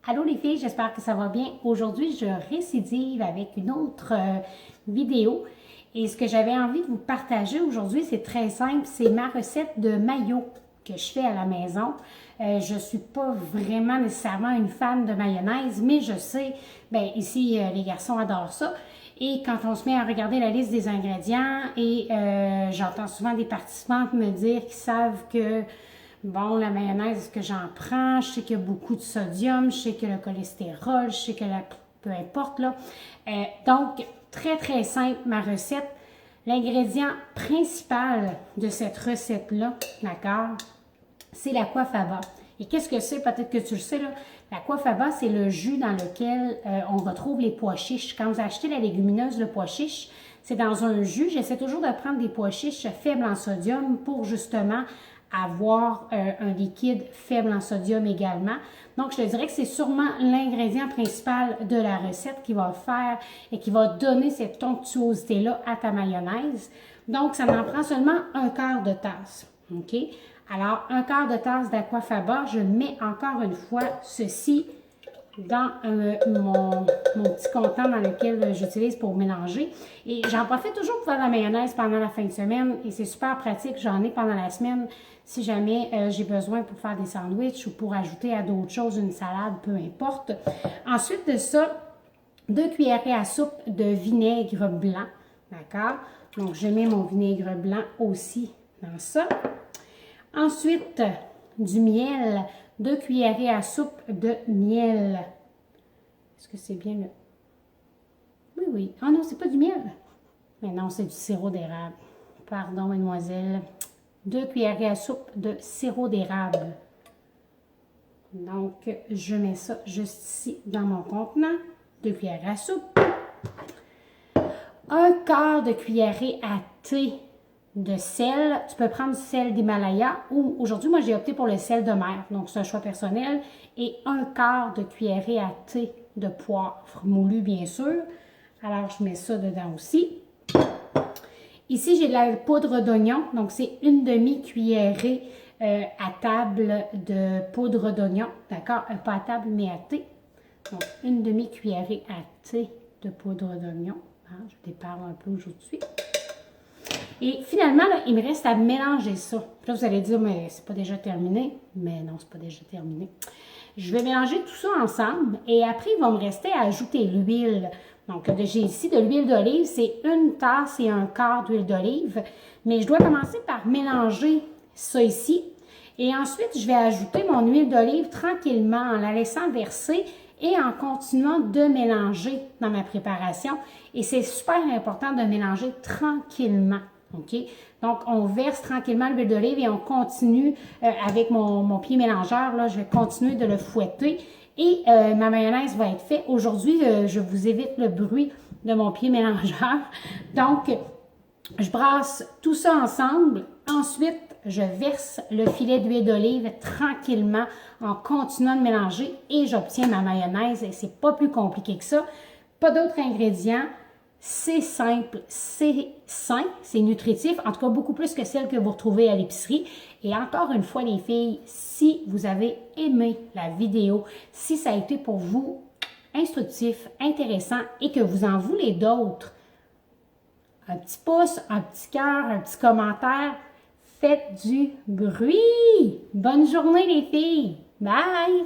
Allô les filles, j'espère que ça va bien. Aujourd'hui, je récidive avec une autre vidéo. Et ce que j'avais envie de vous partager aujourd'hui, c'est très simple. C'est ma recette de mayo que je fais à la maison. Je ne suis pas vraiment nécessairement une fan de mayonnaise, mais je sais, bien ici, les garçons adorent ça. Et quand on se met à regarder la liste des ingrédients, et j'entends souvent des participants me dire qu'ils savent que bon, la mayonnaise que j'en prends, je sais qu'il y a beaucoup de sodium, je sais que le cholestérol, je sais que peu importe là. Donc, très très simple ma recette. L'ingrédient principal de cette recette-là, d'accord, c'est la coifaba. Et qu'est-ce que c'est? Peut-être que tu le sais, là. La coifaba, c'est le jus dans lequel on retrouve les pois chiches. Quand vous achetez la légumineuse, le pois chiche, c'est dans un jus. J'essaie toujours de prendre des pois chiches faibles en sodium pour justement avoir un liquide faible en sodium également. Donc, je te dirais que c'est sûrement l'ingrédient principal de la recette qui va faire et qui va donner cette onctuosité-là à ta mayonnaise. Donc, ça m'en prend seulement un quart de tasse. OK? Alors, un quart de tasse d'aquafaba, je mets encore une fois ceci dans mon petit contenant dans lequel j'utilise pour mélanger. Et j'en profite toujours pour faire de la mayonnaise pendant la fin de semaine et c'est super pratique. J'en ai pendant la semaine si jamais j'ai besoin pour faire des sandwichs ou pour ajouter à d'autres choses, une salade, peu importe. Ensuite de ça, 2 cuillerées à soupe de vinaigre blanc. D'accord? Donc, je mets mon vinaigre blanc aussi dans ça. Ensuite, du miel. 2 cuillerées à soupe de miel. Est-ce que c'est bien le... Oui, oui. Ah non, c'est pas du miel. Mais non, c'est du sirop d'érable. Pardon, mademoiselle. 2 cuillerées à soupe de sirop d'érable. Donc, je mets ça juste ici dans mon contenant. 2 cuillerées à soupe. Un quart de cuillerée à thé de sel. Tu peux prendre du sel d'Himalaya ou aujourd'hui, moi, j'ai opté pour le sel de mer. Donc, c'est un choix personnel. Et un quart de cuillerée à thé de poivre moulu, bien sûr. Alors, je mets ça dedans aussi. Ici, j'ai de la poudre d'oignon. Donc, c'est une demi-cuillerée à table de poudre d'oignon. D'accord? Pas à table, mais à thé. Donc, une demi-cuillerée à thé de poudre d'oignon. Hein, je déparle un peu aujourd'hui. Et finalement, là, il me reste à mélanger ça. Puis là, vous allez dire, mais c'est pas déjà terminé. Mais non, c'est pas déjà terminé. Je vais mélanger tout ça ensemble et après, il va me rester à ajouter l'huile. Donc, j'ai ici de l'huile d'olive. C'est une tasse et un quart d'huile d'olive. Mais je dois commencer par mélanger ça ici. Et ensuite, je vais ajouter mon huile d'olive tranquillement en la laissant verser et en continuant de mélanger dans ma préparation. Et c'est super important de mélanger tranquillement. OK? Donc, on verse tranquillement l'huile d'olive et on continue avec mon pied mélangeur. Là, je vais continuer de le fouetter et ma mayonnaise va être faite. Aujourd'hui, je vous évite le bruit de mon pied mélangeur. Donc, je brasse tout ça ensemble. Ensuite, je verse le filet d'huile d'olive tranquillement en continuant de mélanger et j'obtiens ma mayonnaise. Et c'est pas plus compliqué que ça. Pas d'autres ingrédients. C'est simple, c'est sain, c'est nutritif, en tout cas beaucoup plus que celle que vous retrouvez à l'épicerie. Et encore une fois les filles, si vous avez aimé la vidéo, si ça a été pour vous instructif, intéressant et que vous en voulez d'autres, un petit pouce, un petit cœur, un petit commentaire, faites du bruit. Bonne journée les filles, bye!